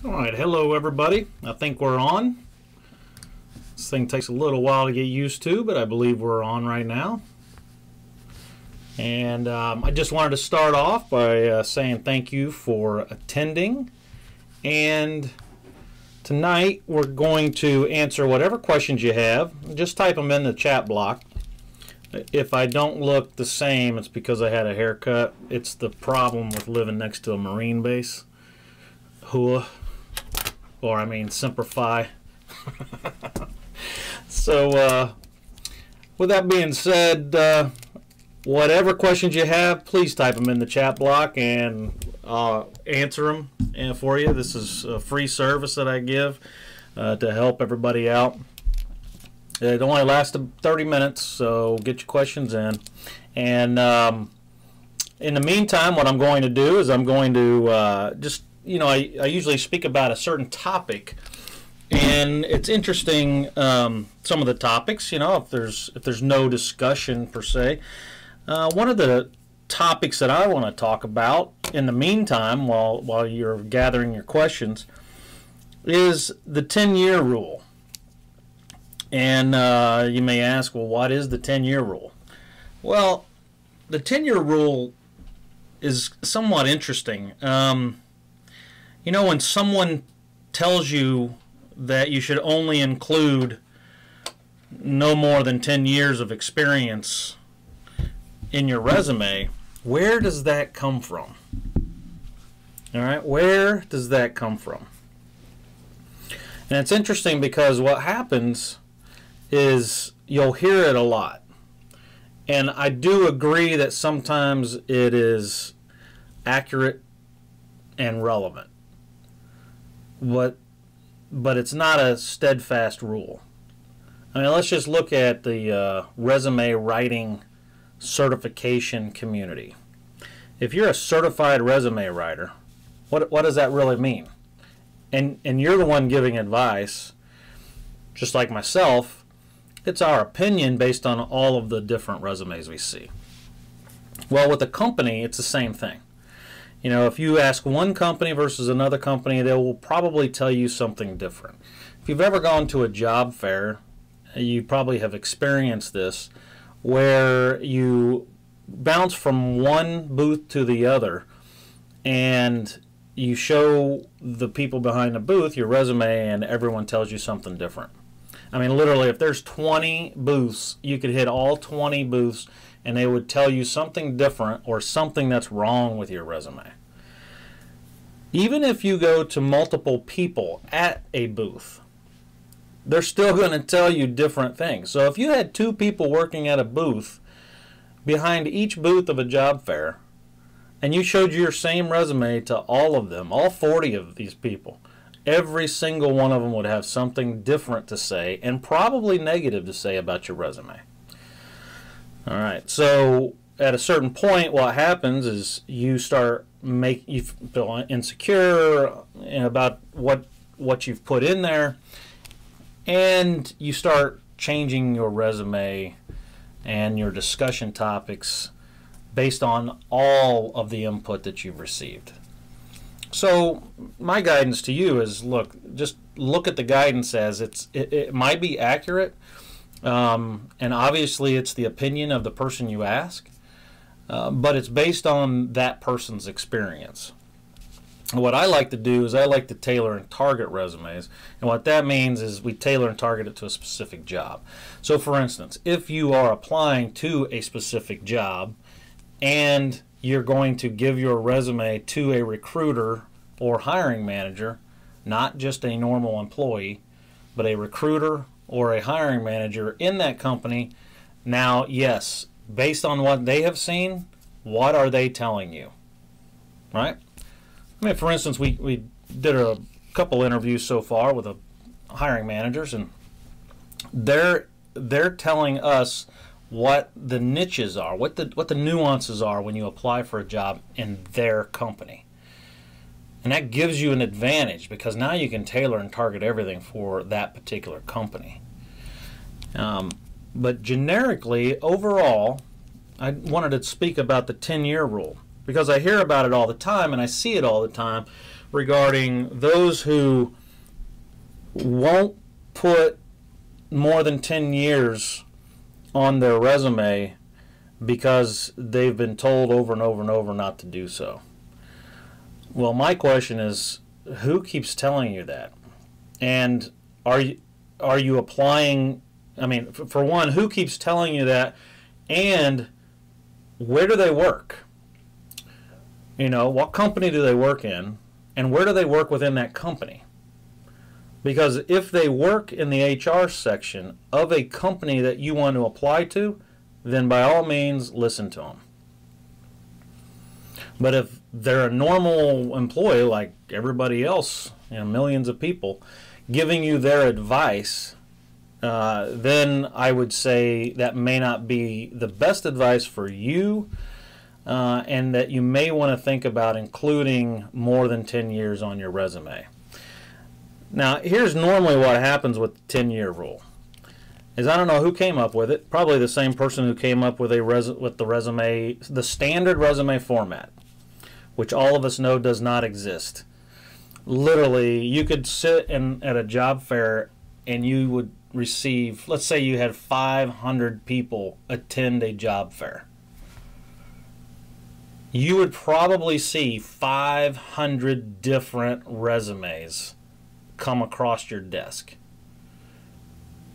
All right, hello everybody. I think we're on. This thing takes a little while to get used to, but I believe we're on right now. And I just wanted to start off by saying thank you for attending. And tonight we're going to answer whatever questions you have. Just type them in the chat block. If I don't look the same, it's because I had a haircut. It's the problem with living next to a Marine base. Semper Fi. So, with that being said, whatever questions you have, please type them in the chat block and answer them for you. This is a free service that I give to help everybody out. It only lasts 30 minutes, so get your questions in. And in the meantime, what I'm going to do is I'm going to I usually speak about a certain topic, and it's interesting, some of the topics, if there's no discussion per se. One of the topics that I want to talk about in the meantime, while you're gathering your questions, is the 10-year rule. And you may ask, well, what is the 10-year rule? Well, the 10-year rule is somewhat interesting. When someone tells you that you should only include no more than 10 years of experience in your resume, where does that come from? All right, where does that come from? And it's interesting because what happens is you'll hear it a lot. And I do agree that sometimes it is accurate and relevant. But it's not a steadfast rule. I mean, let's just look at the resume writing certification community. If you're a certified resume writer, what does that really mean? And you're the one giving advice, just like myself. It's our opinion based on all of the different resumes we see. Well, with a company, it's the same thing. If you ask one company versus another company, they will probably tell you something different. If you've ever gone to a job fair, you probably have experienced this, where you bounce from one booth to the other, and you show the people behind the booth your resume, and everyone tells you something different. I mean, literally, if there's 20 booths, you could hit all 20 booths, and they would tell you something different or something that's wrong with your resume. Even if you go to multiple people at a booth, they're still going to tell you different things. So if you had 2 people working at a booth behind each booth of a job fair, and you showed your same resume to all of them, all 40 of these people, every single one of them would have something different to say, and probably negative to say about your resume. All right, so at a certain point, what happens is you feel insecure about what you've put in there, and you start changing your resume and your discussion topics based on all of the input that you've received. So my guidance to you is, just look at the guidance as it might be accurate, and obviously it's the opinion of the person you ask, but it's based on that person's experience. What I like to do is I like to tailor and target resumes, and what that means is we tailor and target it to a specific job. So for instance, if you are applying to a specific job and you're going to give your resume to a recruiter or hiring manager, not just a normal employee, but a recruiter or a hiring manager in that company, now, yes, based on what they have seen, what are they telling you? Right? I mean, for instance, we did a couple interviews so far with hiring managers, and they're telling us what the niches are, what the nuances are when you apply for a job in their company. And that gives you an advantage because now you can tailor and target everything for that particular company. But generically, overall, I wanted to speak about the 10-year rule because I hear about it all the time and I see it all the time regarding those who won't put more than 10 years on their resume because they've been told over and over and over not to do so. Well, my question is, who keeps telling you that? And are you applying? I mean, for one, who keeps telling you that, and where do they work? You know, what company do they work in, and where do they work within that company? Because if they work in the HR section of a company that you want to apply to, then by all means, listen to them. But if they're a normal employee like everybody else, you know, millions of people, giving you their advice, then I would say that may not be the best advice for you, and that you may want to think about including more than 10 years on your resume. Now, here's normally what happens with the 10-year rule. Is I don't know who came up with it. Probably the same person who came up with the resume, the standard resume format, which all of us know does not exist. Literally, you could sit at a job fair and you would receive, let's say you had 500 people attend a job fair. You would probably see 500 different resumes come across your desk.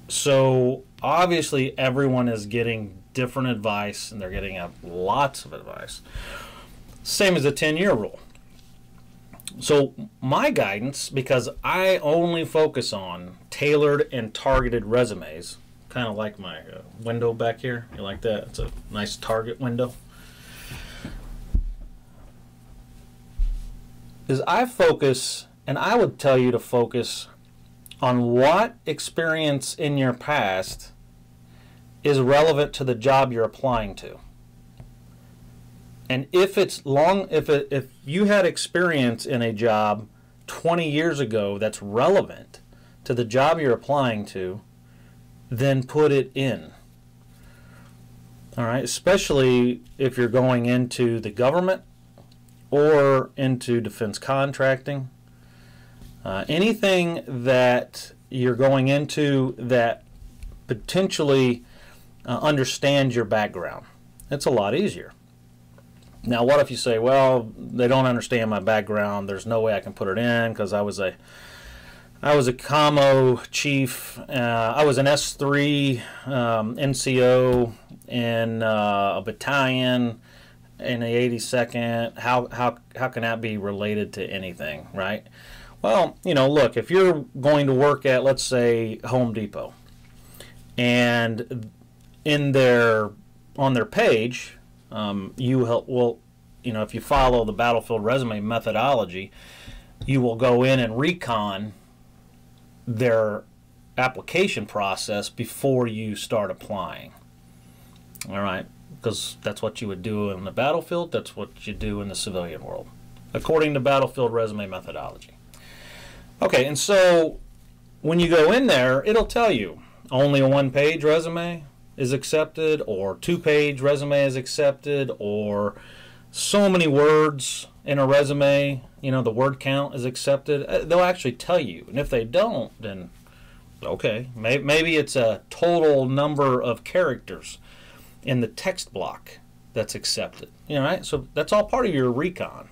So obviously everyone is getting different advice, and they're getting lots of advice. Same as the 10-year rule. So my guidance, because I only focus on tailored and targeted resumes, kind of like my window back here. You like that? It's a nice target window. Is I focus, and I would tell you to focus on what experience in your past is relevant to the job you're applying to. And if it's long, if you had experience in a job 20 years ago that's relevant to the job you're applying to, then put it in. All right, especially if you're going into the government or into defense contracting. Anything that you're going into that potentially understands your background, it's a lot easier. Now, what if you say, well, they don't understand my background, there's no way I can put it in because I was a commo chief, I was an S3 NCO in a battalion in the 82nd. How can that be related to anything, right? Well, you know, look, if you're going to work at, let's say, Home Depot, and on their page, if you follow the battlefield resume methodology, you will go in and recon their application process before you start applying. All right, because that's what you would do in the battlefield, that's what you do in the civilian world, according to battlefield resume methodology. Okay, and so when you go in there, it'll tell you only a one-page resume is accepted, or two-page resume is accepted, or so many words in a resume, you know, the word count is accepted. They'll actually tell you, and if they don't, then okay, maybe it's a total number of characters in the text block that's accepted. You know, right? So that's all part of your recon.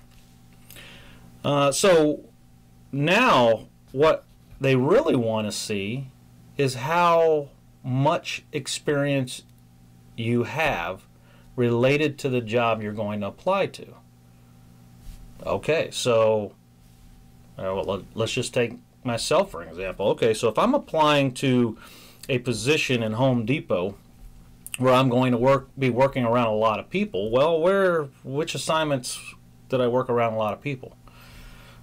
So now what they really want to see is how much experience you have related to the job you're going to apply to. Okay, so let's just take myself for example. Okay, so if I'm applying to a position in Home Depot where I'm going to be working around a lot of people, well, which assignments did I work around a lot of people?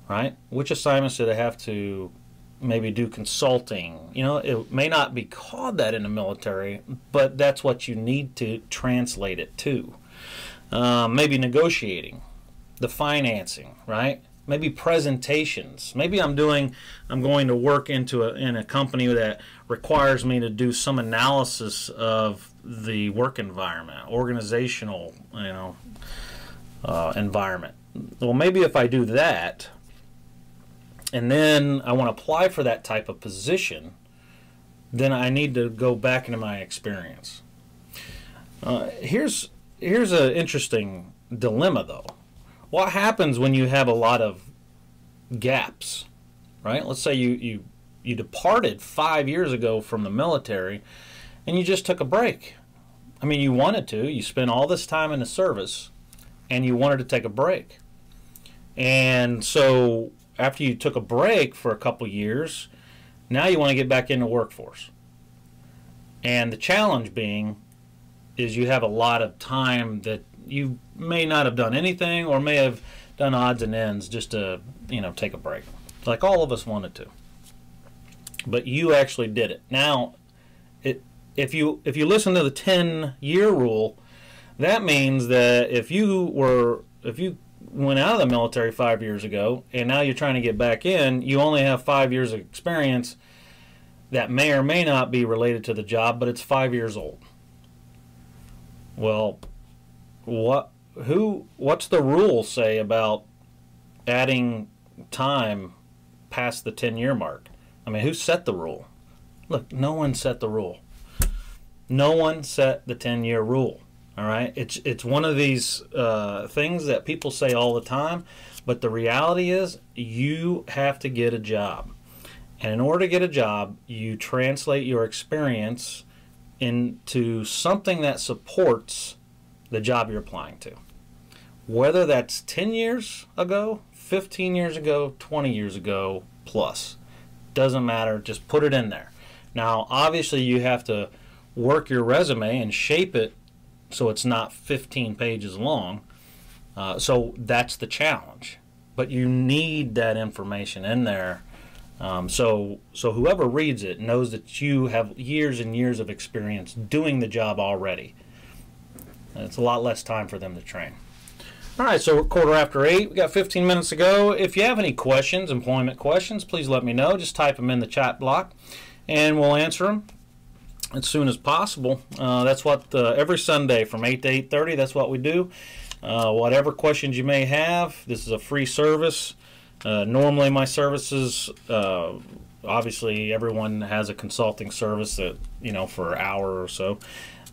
Right? Which assignments did I have to maybe do consulting? You know, it may not be called that in the military, but that's what you need to translate it to. Maybe negotiating, the financing, right? Maybe presentations. Maybe I'm going to work in a company that requires me to do some analysis of the work environment, organizational, environment. Well, maybe if I do that, and then I want to apply for that type of position, then I need to go back into my experience. Here's an interesting dilemma, though. What happens when you have a lot of gaps, right? Let's say you departed 5 years ago from the military and you just took a break. I mean, you wanted to. You spent all this time in the service and you wanted to take a break. And so after you took a break for a couple years, now you want to get back in the workforce. And the challenge being is you have a lot of time that you may not have done anything or may have done odds and ends just to, take a break. Like all of us wanted to. But you actually did it. Now, if you listen to the 10-year rule, that means that if you went out of the military 5 years ago and now you're trying to get back in, you only have 5 years of experience that may or may not be related to the job, but it's 5 years old. Well, what's the rule say about adding time past the 10-year mark? I mean, who set the rule? Look, no one set the rule. No one set the 10-year rule. All right, it's one of these things that people say all the time, but the reality is you have to get a job. And in order to get a job, you translate your experience into something that supports the job you're applying to. Whether that's 10 years ago, 15 years ago, 20 years ago, plus. Doesn't matter, just put it in there. Now, obviously, you have to work your resume and shape it so it's not 15 pages long. So that's the challenge. But you need that information in there. So whoever reads it knows that you have years and years of experience doing the job already. And it's a lot less time for them to train. All right, so we're 8:15. We got 15 minutes to go. If you have any questions, employment questions, please let me know. Just type them in the chat block, and we'll answer them as soon as possible. That's what every Sunday from 8 to 8:30. That's what we do. Whatever questions you may have, this is a free service. Normally, my services, obviously, everyone has a consulting service that for an hour or so.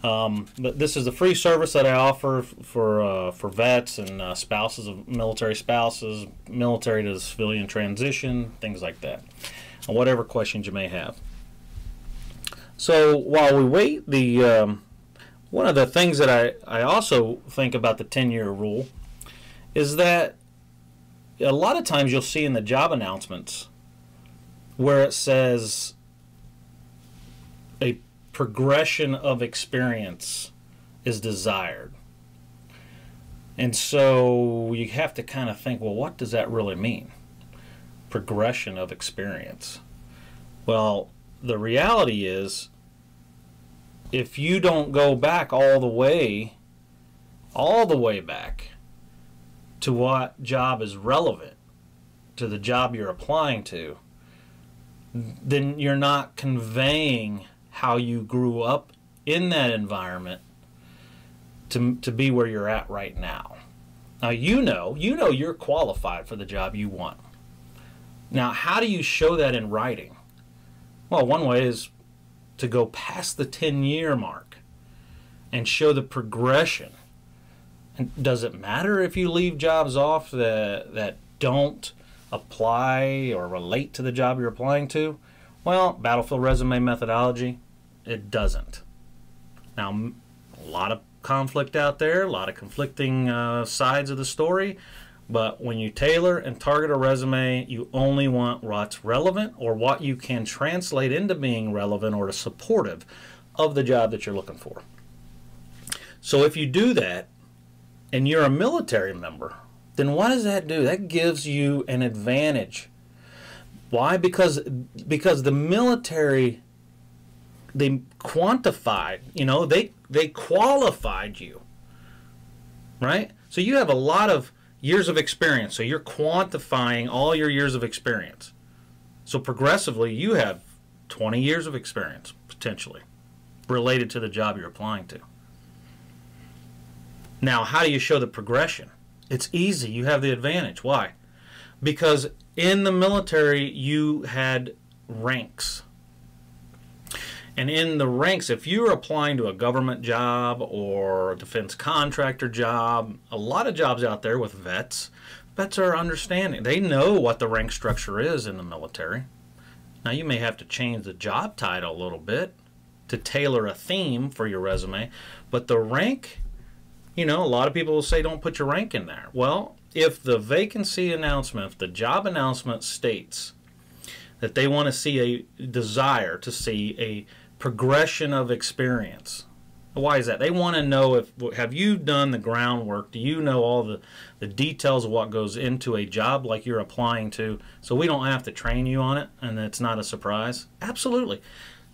But this is the free service that I offer for vets and spouses of military spouses, military to civilian transition, things like that. And whatever questions you may have. So while we wait, one of the things that I also think about the 10-year rule is that a lot of times you'll see in the job announcements where it says a progression of experience is desired. And so you have to kind of think, well, what does that really mean? Progression of experience. Well, the reality is if you don't go back all the way back to what job is relevant to the job you're applying to, then you're not conveying how you grew up in that environment to be where you're at right now. Now you know you're qualified for the job you want. Now how do you show that in writing? Well, one way is to go past the 10-year mark and show the progression. And does it matter if you leave jobs off that don't apply or relate to the job you're applying to? Well, battlefield resume methodology, it doesn't. Now, a lot of conflict out there, a lot of conflicting sides of the story, but when you tailor and target a resume, you only want what's relevant or what you can translate into being relevant or supportive of the job that you're looking for. So if you do that and you're a military member, then what does that do? That gives you an advantage. Why? Because the military, they quantified, they qualified you, right? So you have a lot of years of experience. So you're quantifying all your years of experience. So progressively, you have 20 years of experience, potentially, related to the job you're applying to. Now, how do you show the progression? It's easy. You have the advantage. Why? Because in the military, you had ranks. And in the ranks, if you were applying to a government job or a defense contractor job, a lot of jobs out there with vets are understanding. They know what the rank structure is in the military. Now, you may have to change the job title a little bit to tailor a theme for your resume, but the rank, a lot of people will say don't put your rank in there. Well, if the vacancy announcement, if the job announcement states that they want to see a desire to see a progression of experience. Why is that? They want to know have you done the groundwork? Do you know all the details of what goes into a job like you're applying to, so we don't have to train you on it and it's not a surprise? Absolutely.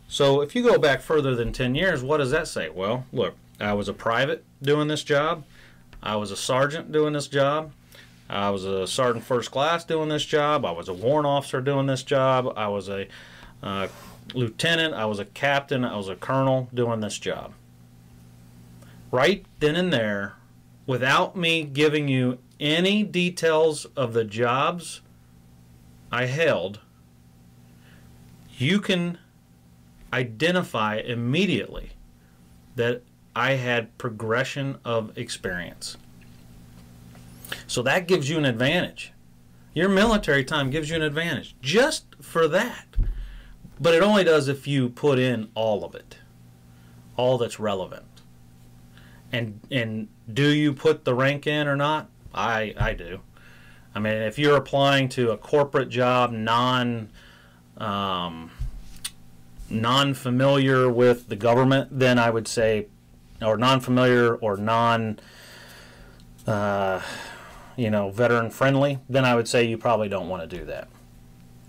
So if you go back further than 10 years, what does that say? Well, look, I was a private doing this job. I was a sergeant doing this job. I was a sergeant first class doing this job. I was a warrant officer doing this job. I was a lieutenant. I was a captain. I was a colonel doing this job. Right then and there, without me giving you any details of the jobs I held, you can identify immediately that I had progression of experience. So that gives you an advantage. Your military time gives you an advantage just for that. But it only does if you put in all of it, all that's relevant. And do you put the rank in or not? I do. I mean, if you're applying to a corporate job, non-familiar with the government, then I would say, or non-familiar or veteran friendly, then I would say you probably don't want to do that.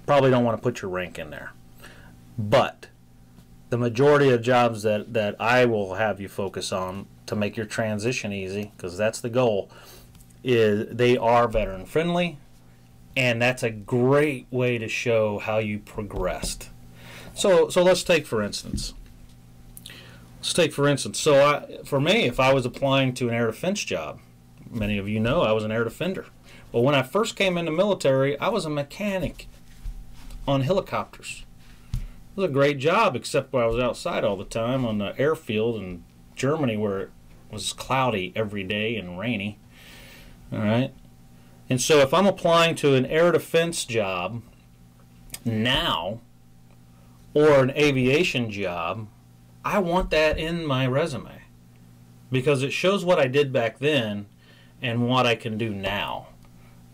Probably don't want to put your rank in there. But the majority of jobs that I will have you focus on to make your transition easy, because that's the goal, is they are veteran friendly, and that's a great way to show how you progressed. So let's take for instance. For me, if I was applying to an air defense job, many of you know I was an air defender. Well, when I first came in the military, I was a mechanic on helicopters. It was a great job, except when I was outside all the time on the airfield in Germany, where it was cloudy every day and rainy. All right. And so if I'm applying to an air defense job now, or an aviation job, I want that in my resume, because it shows what I did back then and what I can do now,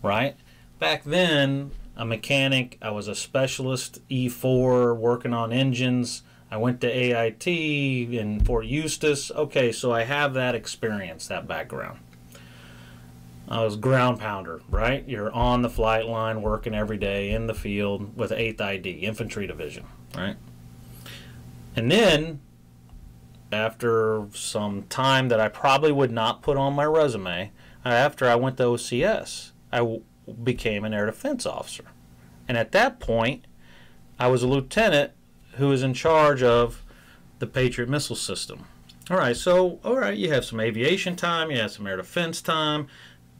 right? Back then, a mechanic, I was a specialist E4 working on engines. I went to AIT in Fort Eustis. Okay, so I have that experience, that background. I was ground pounder, right? You're on the flight line working every day in the field with 8th ID, Infantry Division, right? And then, after some time that I probably would not put on my resume, after I went to OCS, I became an air defense officer. And at that point, I was a lieutenant who was in charge of the Patriot missile system. All right, you have some aviation time, you have some air defense time.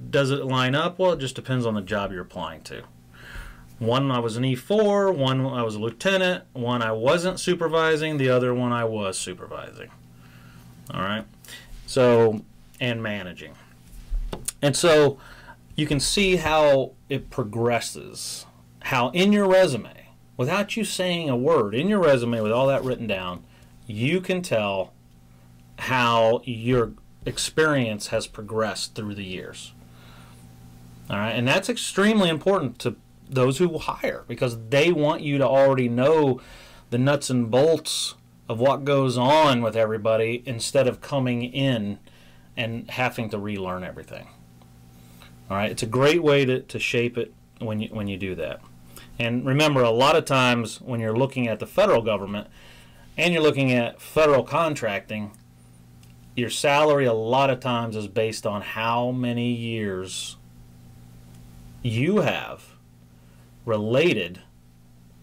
Does it line up? Well, it just depends on the job you're applying to. One I was an E4, one I was a lieutenant, one I wasn't supervising, the other one I was supervising. All right, and managing. And so you can see how it progresses, how in your resume, without you saying a word, in your resume with all that written down, you can tell how your experience has progressed through the years. All right, and that's extremely important to those who hire, because they want you to already know the nuts and bolts of what goes on with everybody instead of coming in and having to relearn everything. All right, it's a great way to shape it when you do that. And remember, a lot of times when you're looking at the federal government and you're looking at federal contracting, your salary a lot of times is based on how many years you have related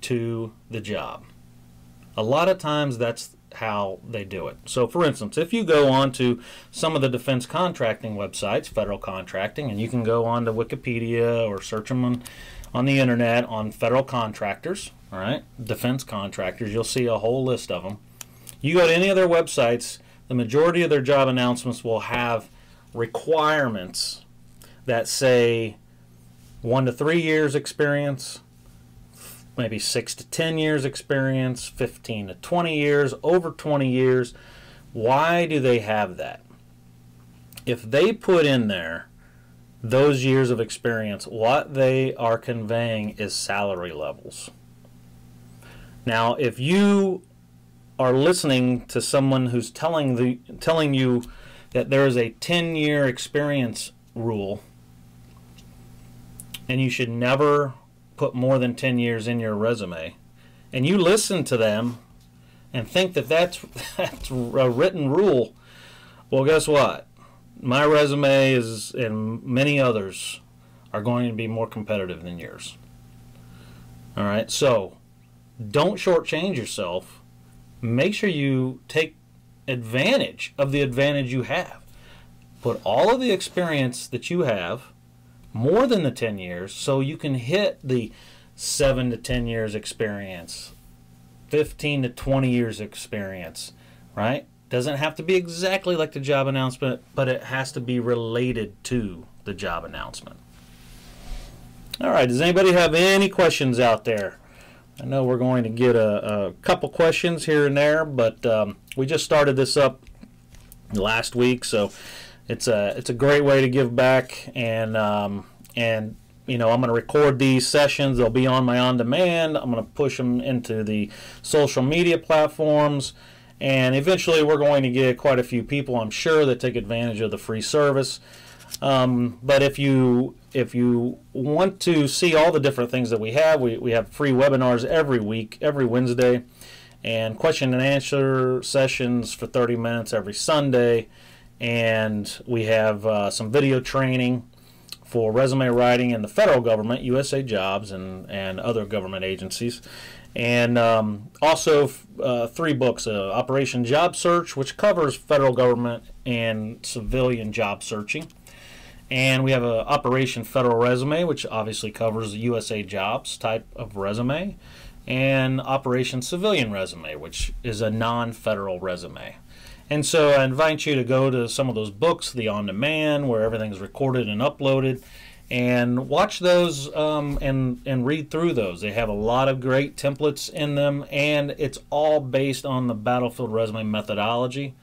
to the job. A lot of times that's how they do it. So for instance, if you go on to some of the defense contracting websites, federal contracting, and you can go on to Wikipedia or search them on on the internet on federal contractors, all right, defense contractors. You'll see a whole list of them. You go to any of their websites, the majority of their job announcements will have requirements that say 1 to 3 years experience, maybe 6 to 10 years experience, 15 to 20 years, over 20 years. Why do they have that? If they put in there those years of experience, what they are conveying is salary levels. Now, if you are listening to someone who's telling you that there is a 10-year experience rule and you should never put more than 10 years in your resume, and you listen to them and think that that's a written rule, well, guess what? My resume is, and many others are going to be more competitive than yours. All right, so don't shortchange yourself. Make sure you take advantage of the advantage you have. Put all of the experience that you have, more than the 10 years, so you can hit the 7 to 10 years experience, 15 to 20 years experience, right? Doesn't have to be exactly like the job announcement, but it has to be related to the job announcement. All right, does anybody have any questions out there? I know we're going to get a couple questions here and there, but we just started this up last week, so it's a great way to give back, and you know, I'm going to record these sessions. They'll be on my on-demand. I'm going to push them into the social media platforms, and eventually we're going to get quite a few people, I'm sure, that take advantage of the free service. But if you want to see all the different things that we have free webinars every week, every Wednesday, and question and answer sessions for 30 minutes every Sunday, and we have some video training for resume writing in the federal government, USA Jobs, and other government agencies. And also 3 books, Operation Job Search, which covers federal government and civilian job searching. And we have Operation Federal Resume, which obviously covers USA Jobs type of resume. And Operation Civilian Resume, which is a non-federal resume. And so I invite you to go to some of those books, the on-demand, where everything's recorded and uploaded, and watch those and read through those. They have a lot of great templates in them, and it's all based on the Battlefield Resume methodology,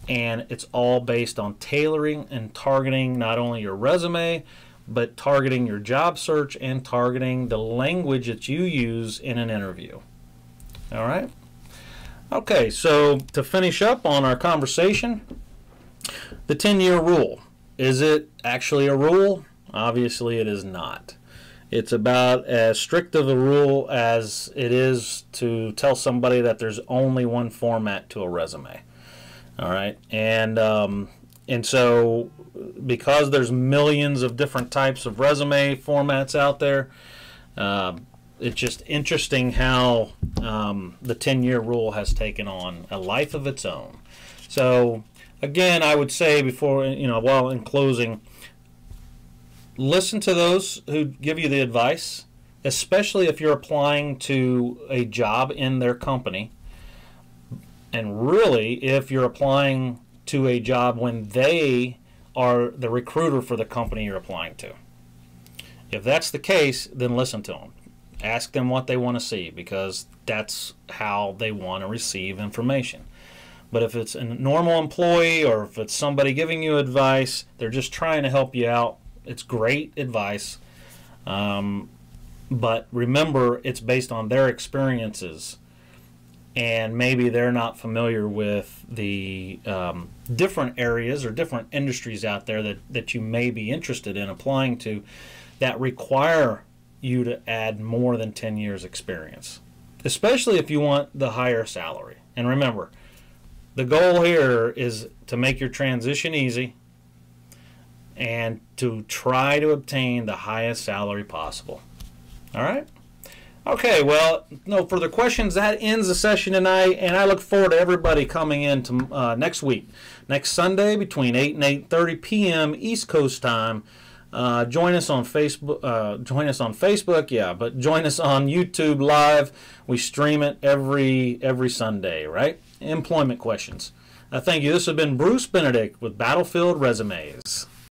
and it's all based on tailoring and targeting not only your resume, but targeting your job search and targeting the language that you use in an interview. All right? Okay, so to finish up on our conversation, the 10-year rule. Is it actually a rule? Obviously it is not. It's about as strict of a rule as it is to tell somebody that there's only one format to a resume. All right, and so because there's millions of different types of resume formats out there, it's just interesting how the 10-year rule has taken on a life of its own. So again, I would say before, while in closing, listen to those who give you the advice, especially if you're applying to a job in their company, and really if you're applying to a job when they are the recruiter for the company you're applying to. If that's the case, then listen to them. Ask them what they want to see, because that's how they want to receive information. But if it's a normal employee or if it's somebody giving you advice, they're just trying to help you out. It's great advice. But remember, it's based on their experiences. And maybe they're not familiar with the different areas or different industries out there that you may be interested in applying to that require you to add more than 10 years experience, especially if you want the higher salary. And remember, the goal here is to make your transition easy and to try to obtain the highest salary possible. All right? Okay, well, no further questions. That ends the session tonight, and I look forward to everybody coming in to, next week, next Sunday between 8 and 8:30 p.m. East Coast time. Join us on Facebook. Yeah, but join us on YouTube Live. We stream it every Sunday, right? Employment questions. Thank you. This has been Bruce Benedict with Battlefield Resumes.